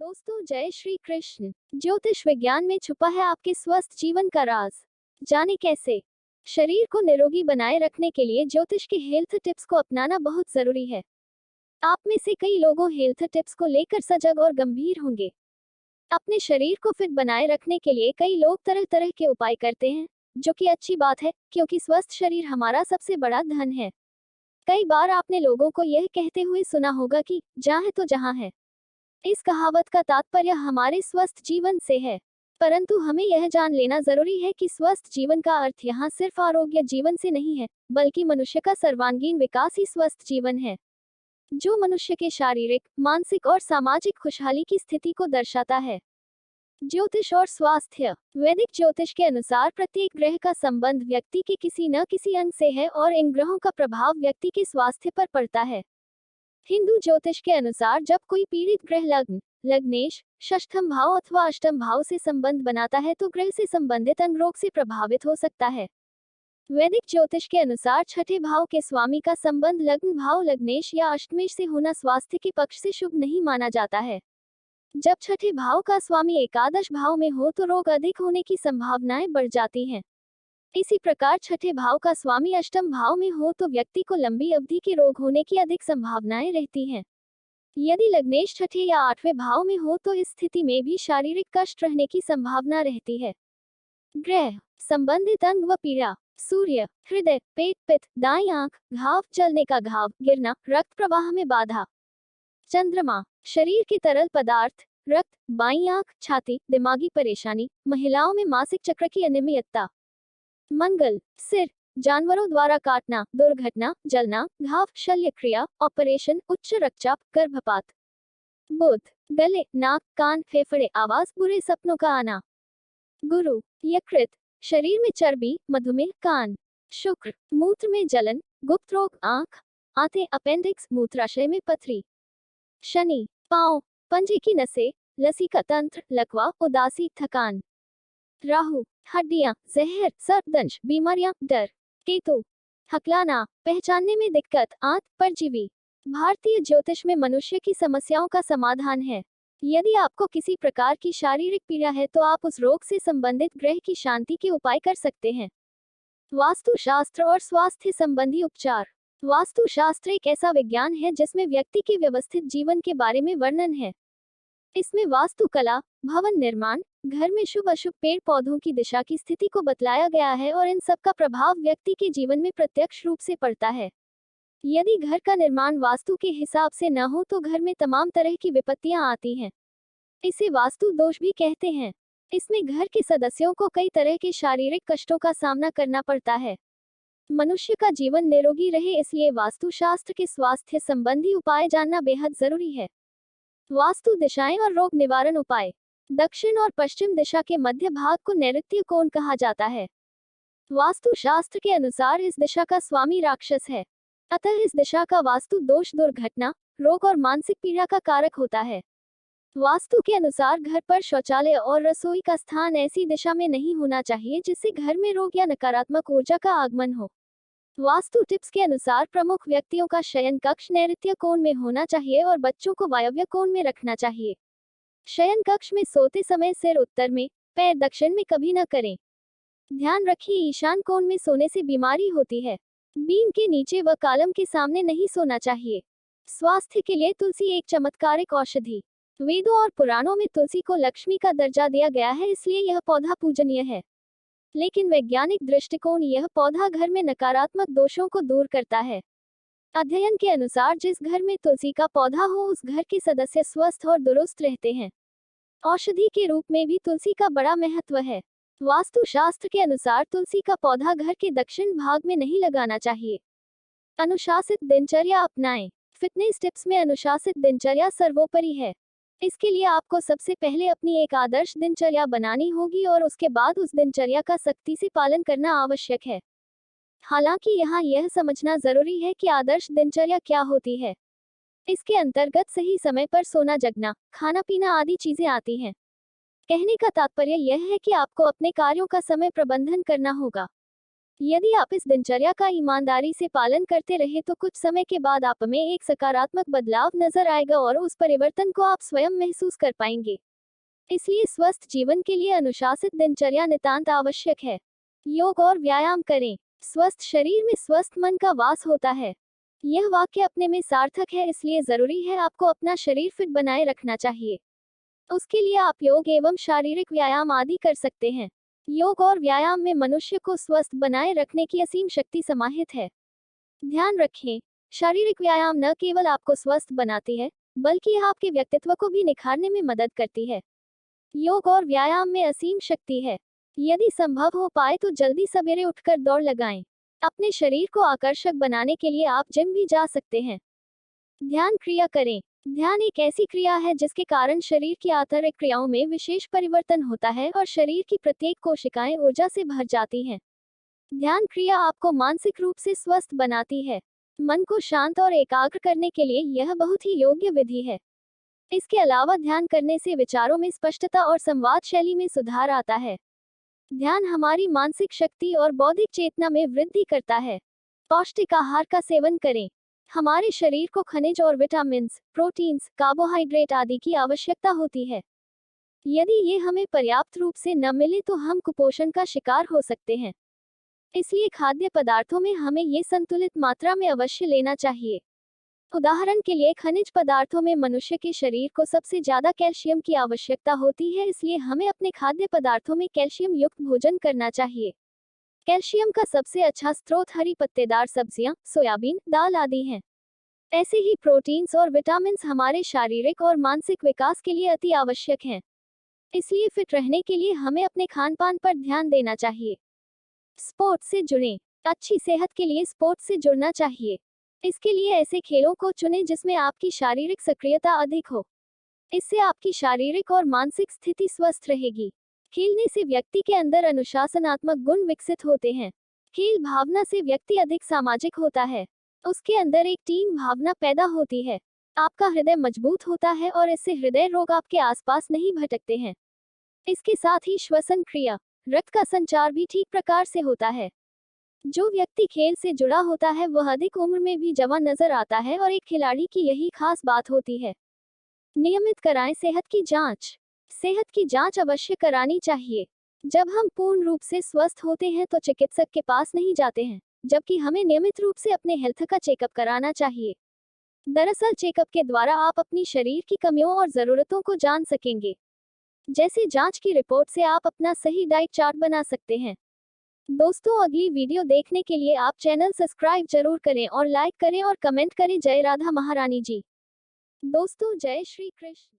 दोस्तों जय श्री कृष्ण। ज्योतिष विज्ञान में छुपा है आपके स्वस्थ जीवन का राज। जाने कैसे। शरीर को निरोगी बनाए रखने के लिए ज्योतिष के हेल्थ टिप्स को अपनाना बहुत जरूरी है। आप में से कई लोगों हेल्थ टिप्स को लेकर सजग और गंभीर होंगे। अपने शरीर को फिट बनाए रखने के लिए कई लोग तरह तरह के उपाय करते हैं, जो कि अच्छी बात है क्योंकि स्वस्थ शरीर हमारा सबसे बड़ा धन है। कई बार आपने लोगों को यह कहते हुए सुना होगा कि जहाँ है तो जहाँ है। इस कहावत का तात्पर्य हमारे स्वस्थ जीवन से है, परंतु हमें यह जान लेना जरूरी है कि स्वस्थ जीवन का अर्थ यहाँ सिर्फ आरोग्य जीवन से नहीं है, बल्कि मनुष्य का सर्वांगीण विकास ही स्वस्थ जीवन है, जो मनुष्य के शारीरिक, मानसिक और सामाजिक खुशहाली की स्थिति को दर्शाता है। ज्योतिष और स्वास्थ्य। वैदिक ज्योतिष के अनुसार प्रत्येक ग्रह का संबंध व्यक्ति के किसी न किसी अंग से है और इन ग्रहों का प्रभाव व्यक्ति के स्वास्थ्य पर पड़ता है। हिंदू ज्योतिष के अनुसार जब कोई पीड़ित ग्रह लग्न, लग्नेश, षष्ठम भाव अथवा अष्टम भाव से संबंध बनाता है तो ग्रह से संबंधित अंग रोग से प्रभावित हो सकता है। वैदिक ज्योतिष के अनुसार छठे भाव के स्वामी का संबंध लग्न भाव लग्नेश या अष्टमेश से होना स्वास्थ्य के पक्ष से शुभ नहीं माना जाता है। जब छठे भाव का स्वामी एकादश भाव में हो तो रोग अधिक होने की संभावनाएं बढ़ जाती हैं। इसी प्रकार छठे भाव का स्वामी अष्टम भाव में हो तो व्यक्ति को लंबी अवधि के रोग होने की अधिक संभावनाएं रहती हैं। यदि लग्नेश छठे या आठवें भाव में हो तो इस स्थिति में भी शारीरिक कष्ट रहने की संभावना रहती है। ग्रह संबंधित अंग व पीड़ा। सूर्य, हृदय, पेट, पित्त, दाईं आंख, घाव, जलने का घाव, गिरना, रक्त प्रवाह में बाधा। चंद्रमा, शरीर के तरल पदार्थ, रक्त, बाईं आंख, छाती, दिमागी परेशानी, महिलाओं में मासिक चक्र की अनियमितता। मंगल, सिर, जानवरों द्वारा काटना, दुर्घटना, जलना, घाव, शल्य क्रिया, ऑपरेशन, उच्च रक्तचाप, गर्भपात। बुध, गले, नाक, कान, फेफड़े, आवाज, बुरे सपनों का आना। गुरु, यकृत, शरीर में चर्बी, मधुमेह, कान। शुक्र, मूत्र में जलन, गुप्त रोग, आंख, आंतें, अपेंडिक्स, मूत्राशय में पथरी। शनि, पांव, पंजे की नसें, लसीका तंत्र, लकवा, उदासी, थकान। राहु, हड्डियां, जहर, सर्पदंश, बीमारियां, डर। केतु, हकलाना, पहचानने में दिक्कत, आंत, परजीवी। भारतीय ज्योतिष में मनुष्य की समस्याओं का समाधान है। यदि आपको किसी प्रकार की शारीरिक पीड़ा है तो आप उस रोग से संबंधित ग्रह की शांति के उपाय कर सकते हैं। वास्तुशास्त्र और स्वास्थ्य संबंधी उपचार। वास्तुशास्त्र एक ऐसा विज्ञान है जिसमें व्यक्ति के व्यवस्थित जीवन के बारे में वर्णन है। इसमें वास्तुकला, भवन निर्माण, घर में शुभ अशुभ, पेड़ पौधों की दिशा की स्थिति को बतलाया गया है और इन सब का प्रभाव व्यक्ति के जीवन में प्रत्यक्ष रूप से पड़ता है। यदि घर का निर्माण वास्तु के हिसाब से न हो तो घर में तमाम तरह की विपत्तियां आती हैं। इसे वास्तु दोष भी कहते हैं। इसमें घर के सदस्यों को कई तरह के शारीरिक कष्टों का सामना करना पड़ता है। मनुष्य का जीवन निरोगी रहे इसलिए वास्तुशास्त्र के स्वास्थ्य संबंधी उपाय जानना बेहद जरूरी है। वास्तु दिशाएं और रोग निवारण उपाय। दक्षिण और पश्चिम दिशा के मध्य भाग को नैऋत्य कोण कहा जाता है। वास्तुशास्त्र के अनुसार इस दिशा का स्वामी राक्षस है, अतः इस दिशा का वास्तु दोष दुर्घटना, रोग और मानसिक पीड़ा का कारक होता है। वास्तु के अनुसार घर पर शौचालय और रसोई का स्थान ऐसी दिशा में नहीं होना चाहिए जिससे घर में रोग या नकारात्मक ऊर्जा का आगमन हो। वास्तु टिप्स के अनुसार प्रमुख व्यक्तियों का शयन कक्ष नैऋत्य कोण में होना चाहिए और बच्चों को वायव्य कोण में रखना चाहिए। शयन कक्ष में सोते समय सिर उत्तर में, पैर दक्षिण में कभी न करें। ध्यान रखिए ईशान कोण में सोने से बीमारी होती है। बीम के नीचे व कालम के सामने नहीं सोना चाहिए। स्वास्थ्य के लिए तुलसी एक चमत्कारिक औषधि। वेदों और पुराणों में तुलसी को लक्ष्मी का दर्जा दिया गया है, इसलिए यह पौधा पूजनीय है। लेकिन वैज्ञानिक दृष्टिकोण यह पौधा घर में नकारात्मक दोषों को दूर करता है। अध्ययन के अनुसार जिस घर में तुलसी का पौधा हो उस घर के सदस्य स्वस्थ और दुरुस्त रहते हैं। औषधि के रूप में भी तुलसी का बड़ा महत्व है। वास्तुशास्त्र के अनुसार तुलसी का पौधा घर के दक्षिण भाग में नहीं लगाना चाहिए। अनुशासित दिनचर्या अपनाएं। फिटनेस टिप्स में अनुशासित दिनचर्या सर्वोपरि है। इसके लिए आपको सबसे पहले अपनी एक आदर्श दिनचर्या बनानी होगी और उसके बाद उस दिनचर्या का सख्ती से पालन करना आवश्यक है। हालांकि यहाँ यह समझना जरूरी है कि आदर्श दिनचर्या क्या होती है। इसके अंतर्गत सही समय पर सोना जगना, खाना पीना आदि चीजें आती हैं। कहने का तात्पर्य यह है कि आपको अपने कार्यों का समय प्रबंधन करना होगा। यदि आप इस दिनचर्या का ईमानदारी से पालन करते रहे तो कुछ समय के बाद आप में एक सकारात्मक बदलाव नजर आएगा और उस परिवर्तन को आप स्वयं महसूस कर पाएंगे। इसलिए स्वस्थ जीवन के लिए अनुशासित दिनचर्या नितांत आवश्यक है। योग और व्यायाम करें। स्वस्थ शरीर में स्वस्थ मन का वास होता है। यह वाक्य अपने में सार्थक है, इसलिए जरूरी है आपको अपना शरीर फिट बनाए रखना चाहिए। उसके लिए आप योग एवं शारीरिक व्यायाम आदि कर सकते हैं। योग और व्यायाम में मनुष्य को स्वस्थ बनाए रखने की असीम शक्ति समाहित है। ध्यान रखें, शारीरिक व्यायाम न केवल आपको स्वस्थ बनाती है, बल्कि यह आपके व्यक्तित्व को भी निखारने में मदद करती है। योग और व्यायाम में असीम शक्ति है। यदि संभव हो पाए तो जल्दी सवेरे उठकर दौड़ लगाएं। अपने शरीर को आकर्षक बनाने के लिए आप जिम भी जा सकते हैं। ध्यान क्रिया करें। ध्यान एक ऐसी क्रिया है जिसके कारण शरीर की आंतरिक क्रियाओं में विशेष परिवर्तन होता है और शरीर की प्रत्येक कोशिकाएं ऊर्जा से भर जाती हैं। ध्यान क्रिया आपको मानसिक रूप से स्वस्थ बनाती है। मन को शांत और एकाग्र करने के लिए यह बहुत ही योग्य विधि है। इसके अलावा ध्यान करने से विचारों में स्पष्टता और संवाद शैली में सुधार आता है। ध्यान हमारी मानसिक शक्ति और बौद्धिक चेतना में वृद्धि करता है। पौष्टिक आहार का सेवन करें। हमारे शरीर को खनिज और विटामिन्स, प्रोटीन्स, कार्बोहाइड्रेट आदि की आवश्यकता होती है। यदि ये हमें पर्याप्त रूप से न मिले तो हम कुपोषण का शिकार हो सकते हैं। इसलिए खाद्य पदार्थों में हमें ये संतुलित मात्रा में अवश्य लेना चाहिए। उदाहरण के लिए खनिज पदार्थों में मनुष्य के शरीर को सबसे ज्यादा कैल्शियम की आवश्यकता होती है, इसलिए हमें अपने खाद्य पदार्थों में कैल्शियम युक्त भोजन करना चाहिए। कैल्शियम का सबसे अच्छा स्रोत हरी पत्तेदार सब्जियां, सोयाबीन, दाल आदि हैं। ऐसे ही प्रोटीन्स और विटामिन्स हमारे शारीरिक और मानसिक विकास के लिए अति आवश्यक हैं। इसलिए फिट रहने के लिए हमें अपने खान-पान पर ध्यान देना चाहिए। स्पोर्ट्स से जुड़ें। अच्छी सेहत के लिए स्पोर्ट्स से जुड़ना चाहिए। इसके लिए ऐसे खेलों को चुनें जिसमें आपकी शारीरिक सक्रियता अधिक हो। इससे आपकी शारीरिक और मानसिक स्थिति स्वस्थ रहेगी। खेलने से व्यक्ति के अंदर अनुशासनात्मक गुण विकसित होते हैं। खेल भावना से व्यक्ति अधिक सामाजिक होता है। उसके अंदर एक टीम भावना पैदा होती है। आपका हृदय मजबूत होता है और इससे हृदय रोग आपके आसपास नहीं भटकते हैं। इसके साथ ही श्वसन क्रिया, रक्त का संचार भी ठीक प्रकार से होता है। जो व्यक्ति खेल से जुड़ा होता है वह अधिक उम्र में भी जवान नजर आता है और एक खिलाड़ी की यही खास बात होती है। नियमित कराएं सेहत की जांच। सेहत की जांच अवश्य करानी चाहिए। जब हम पूर्ण रूप से स्वस्थ होते हैं तो चिकित्सक के पास नहीं जाते हैं, जबकि हमें नियमित रूप से अपने हेल्थ का चेकअप कराना चाहिए। दरअसल चेकअप के द्वारा आप अपनी शरीर की कमियों और जरूरतों को जान सकेंगे। जैसे जांच की रिपोर्ट से आप अपना सही डाइट चार्ट बना सकते हैं। दोस्तों, अगली वीडियो देखने के लिए आप चैनल सब्सक्राइब जरूर करें और लाइक करें और कमेंट करें। जय राधा महारानी जी। दोस्तों, जय श्री कृष्ण।